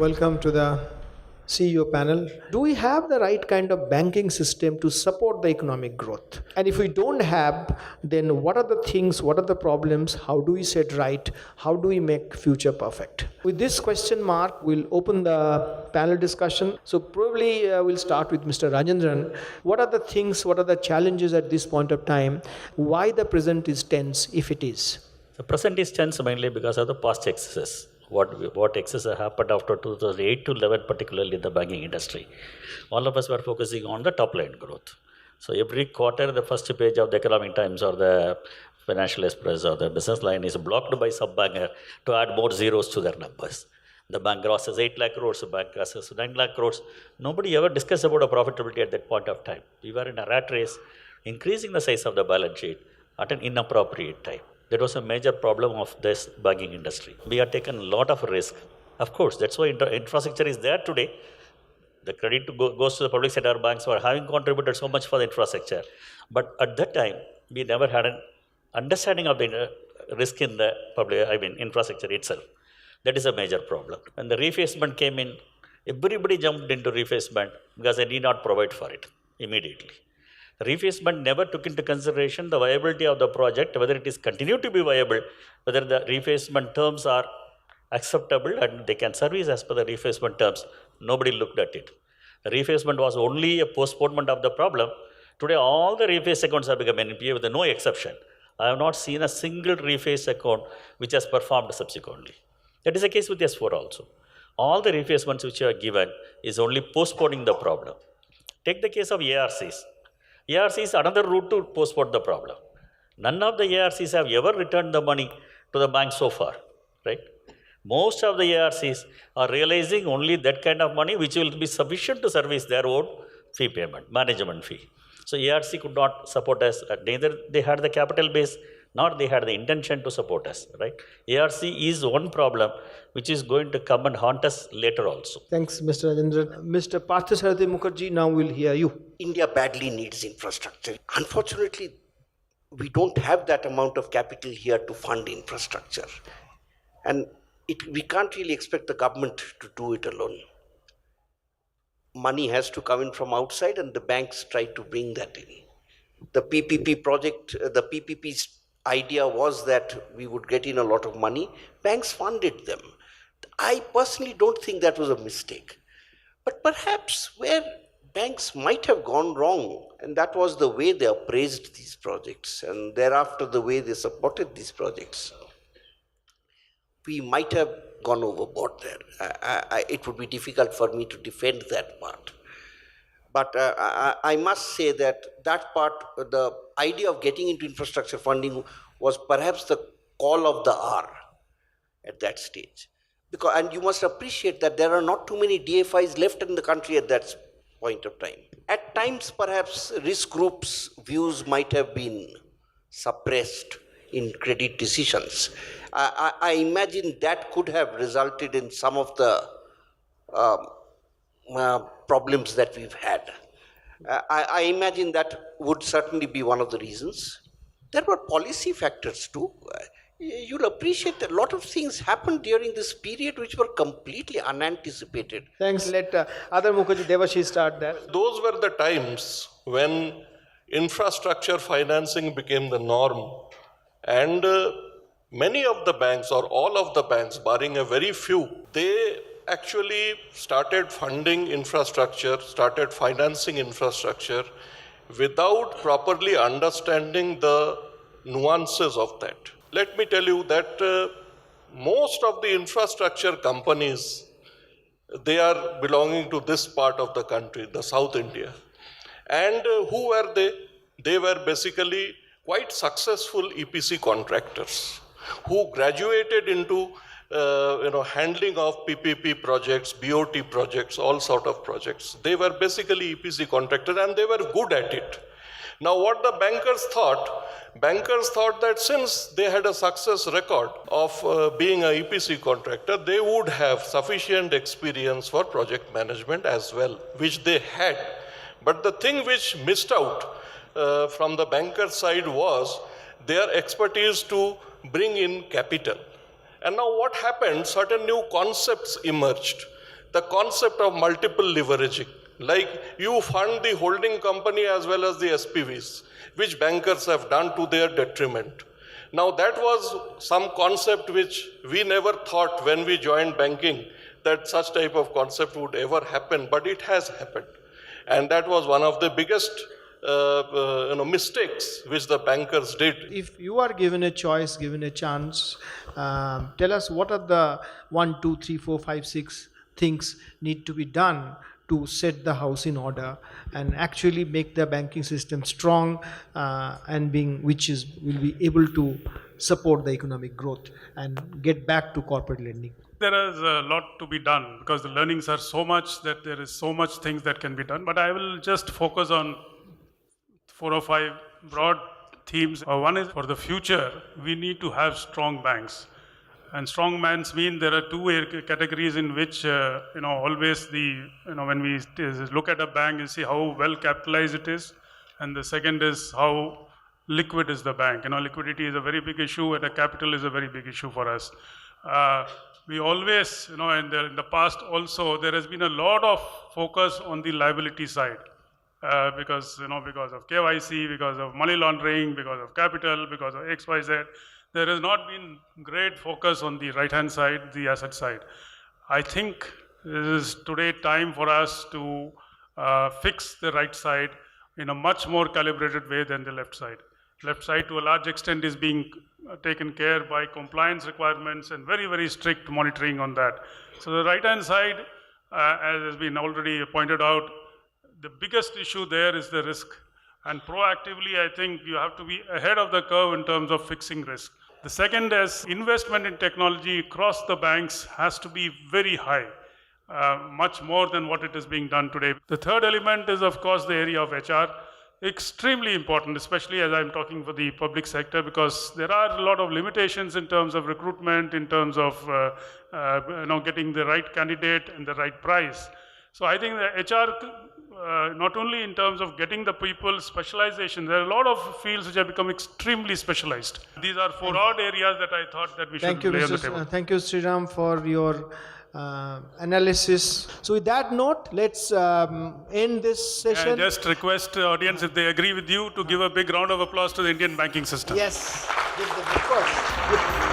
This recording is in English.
Welcome to the CEO panel. Do we have the right kind of banking system to support the economic growth? And if we don't have, then what are the things, what are the problems? How do we set right? How do we make future perfect? With this question mark, we'll open the panel discussion. So probably we'll start with Mr. Rajendran. What are the things, what are the challenges at this point of time? Why the present is tense, if it is? The present is tense mainly because of the past excesses. What excesses happened after 2008 to 11, particularly in the banking industry. All of us were focusing on the top line growth. So every quarter, the first page of the Economic Times or the Financial Express or the Business Line is blocked by some banker to add more zeros to their numbers. The bank crosses 8 lakh crores, the bank crosses 9 lakh crores. Nobody ever discussed about a profitability at that point of time. We were in a rat race, increasing the size of the balance sheet at an inappropriate time. That was a major problem of this banking industry. We have taken a lot of risk. Of course, that's why infrastructure is there today. The credit goes to the public sector banks for having contributed so much for the infrastructure. But at that time, we never had an understanding of the risk in the infrastructure itself. That is a major problem. When the refacement came in, everybody jumped into refacement because they need not provide for it immediately. Refacement never took into consideration the viability of the project, whether it is continued to be viable, whether the refacement terms are acceptable and they can service as per the refacement terms. Nobody looked at it. The refacement was only a postponement of the problem. Today, all the reface accounts have become NPA with no exception. I have not seen a single reface account which has performed subsequently. That is the case with S4 also. All the refacements which are given is only postponing the problem. Take the case of ARCs. ARC is another route to postpone the problem. None of the ARCs have ever returned the money to the bank so far, right? Most of the ARCs are realizing only that kind of money which will be sufficient to service their own fee payment, management fee. So ARC could not support us. Neither they had the capital base, nor they had the intention to support us, right? ARC is one problem which is going to come and haunt us later also. Thanks, Mr. Rajendran. Mr. Parthasarathi Mukherjee, now we'll hear you. India badly needs infrastructure. Unfortunately, we don't have that amount of capital here to fund infrastructure. And we can't really expect the government to do it alone. Money has to come in from outside and the banks try to bring that in. The PPP project, the PPP's idea was that we would get in a lot of money. Banks funded them. I personally don't think that was a mistake. But perhaps where banks might have gone wrong, and that was the way they appraised these projects and thereafter the way they supported these projects. We might have gone overboard there. It would be difficult for me to defend that part. But I must say that part, the idea of getting into infrastructure funding was perhaps the call of the hour at that stage. And you must appreciate that there are not too many DFIs left in the country at that point of time. At times, perhaps risk groups' views might have been suppressed in credit decisions. I imagine that could have resulted in some of the problems that we've had. I imagine that would certainly be one of the reasons. There were policy factors too. You'll appreciate that a lot of things happened during this period which were completely unanticipated. Thanks. Let other Mukherjee Devashi start there. Those were the times when infrastructure financing became the norm, and many of the banks or all of the banks, barring a very few, they actually started funding infrastructure, started financing infrastructure without properly understanding the nuances of that. Let me tell you that most of the infrastructure companies, they are belonging to this part of the country, the South India. And who were they? They were basically quite successful EPC contractors who graduated into handling of PPP projects, BOT projects, all sort of projects. They were basically EPC contractors and they were good at it. Now what the bankers thought that since they had a success record of being an EPC contractor, they would have sufficient experience for project management as well, which they had. But the thing which missed out from the banker side was their expertise to bring in capital. And now what happened, certain new concepts emerged. the concept of multiple leveraging. Like you fund the holding company as well as the SPVs, which bankers have done to their detriment. Now that was some concept which we never thought when we joined banking that such type of concept would ever happen, but it has happened. And that was one of the biggest mistakes which the bankers did. If you are given a choice, given a chance, tell us what are the 1, 2, 3, 4, 5, 6 things need to be done to set the house in order and actually make the banking system strong and will be able to support the economic growth and get back to corporate lending. There is a lot to be done because the learnings are so much that there is so much things that can be done. But I will just focus on 4 or 5 broad themes. One is for the future, we need to have strong banks. And strong banks mean there are 2 categories in which, always when we look at a bank and see how well capitalized it is. And the second is how liquid is the bank. Liquidity is a very big issue and capital is a very big issue for us. We always, in the past also, there has been a lot of focus on the liability side. Because of KYC, because of money laundering, because of capital, because of XYZ, there has not been great focus on the right-hand side, the asset side. I think this is today time for us to fix the right side in a much more calibrated way than the left side. Left side to a large extent is being taken care by compliance requirements and very, very strict monitoring on that. So the right-hand side, as has been already pointed out, the biggest issue there is the risk. And proactively, I think you have to be ahead of the curve in terms of fixing risk. The second is investment in technology across the banks has to be very high, much more than what it is being done today. The third element is, of course, the area of HR. Extremely important, especially as I'm talking for the public sector, because there are a lot of limitations in terms of recruitment, in terms of getting the right candidate and the right price. So I think the HR, not only in terms of getting the people specialization, there are a lot of fields which have become extremely specialized. These are 4 odd areas that I thought that we should lay on the table. Thank you, Sriram, for your analysis. So with that note, let's end this session. I just request the audience, if they agree with you, to give a big round of applause to the Indian banking system. Yes, give them, of course. Good.